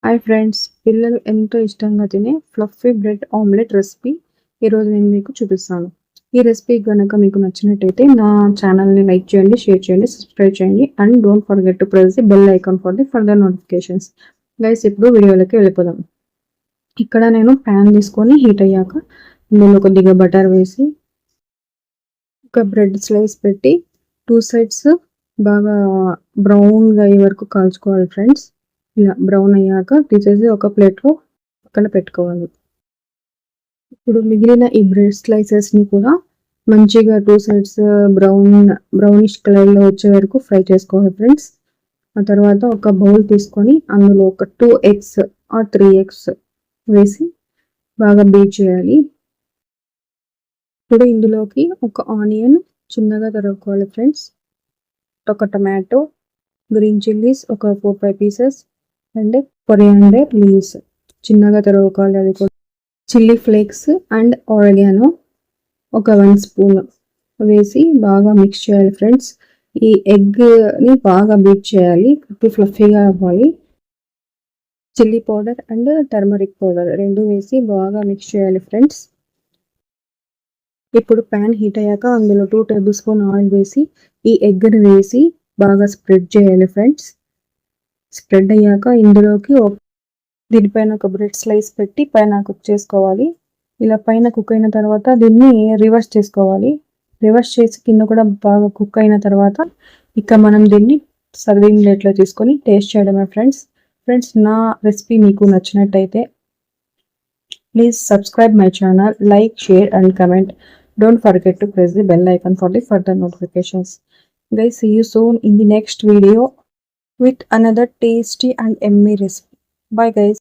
Hi friends, పిల్లలు ఎంతో ఇష్టంగా తినే ఫ్లఫీ బ్రెడ్ ఆమ్లెట్ రెసిపీ ఈరోజు నేను మీకు చూపిస్తాను. ఈ రెసిపీ కనుక మీకు నచ్చినట్టయితే నా ఛానల్ని లైక్ చేయండి, షేర్ చేయండి, సబ్స్క్రైబ్ చేయండి and don't forget to press the bell icon for the further notifications. Guys, ఇప్పుడు వీడియోలోకి వెళ్ళిపోదాం. ఇక్కడ నేను ప్యాన్ తీసుకొని హీట్ అయ్యాక ఇందులో కొద్దిగా బటర్ వేసి ఒక బ్రెడ్ స్లైస్ పెట్టి 2 సైడ్స్ బాగా బ్రౌన్గా అయ్యే వరకు కాల్చుకోవాలి ఫ్రెండ్స్. ఇలా బ్రౌన్ అయ్యాక తీసేసి ఒక ప్లేట్లో పక్కన పెట్టుకోవాలి. ఇప్పుడు మిగిలిన ఈ బ్రెడ్ స్లైసెస్ని కూడా మంచిగా 2 సైడ్స్ బ్రౌనిష్ కలర్లో వచ్చే వరకు ఫ్రై చేసుకోవాలి ఫ్రెండ్స్. ఆ తర్వాత ఒక బౌల్ తీసుకొని అందులో ఒక 2 eggs ఆర్ 3 eggs వేసి బాగా బీట్ చేయాలి. ఇప్పుడు ఇందులోకి ఒక ఆనియన్ చిన్నగా తరుక్కోవాలి ఫ్రెండ్స్, ఒక టమాటో, గ్రీన్ చిల్లీస్ ఒక 4-5 పీసెస్ అండ్ కొరియాండర్ లీవ్స్ చిన్నగా తరుక్కోవాలి. అది కూడా చిల్లీ ఫ్లేక్స్ అండ్ ఆరిగానో ఒక 1 స్పూన్ వేసి బాగా మిక్స్ చేయాలి ఫ్రెండ్స్. ఈ ఎగ్ని బాగా బీట్ చేయాలి, ఫ్లఫీగా అవ్వాలి. Chilli powder and turmeric powder 2 వేసి బాగా మిక్స్ చేయాలి ఫ్రెండ్స్. ఇప్పుడు ప్యాన్ హీట్ అయ్యాక అందులో 2 టేబుల్ స్పూన్ ఆయిల్ వేసి ఈ ఎగ్ని వేసి బాగా స్ప్రెడ్ చేయాలి ఫ్రెండ్స్. స్ప్రెడ్ అయ్యాక ఇందులోకి దీనిపైన ఒక బ్రెడ్ స్లైస్ పెట్టి పైన కుక్ చేసుకోవాలి. ఇలా పైన కుక్ అయిన తర్వాత దీన్ని రివర్స్ చేసుకోవాలి. రివర్స్ చేసి కింద కూడా బాగా కుక్ అయిన తర్వాత ఇక మనం దీన్ని సర్వింగ్ ప్లేట్లో తీసుకొని టేస్ట్ చేయడమే ఫ్రెండ్స్. నా రెసిపీ మీకు నచ్చినట్టయితే please subscribe my channel, like, share and comment. Don't forget to press the bell icon for the further notifications. Guys, see you soon in the next video with another tasty and yummy recipe. Bye guys.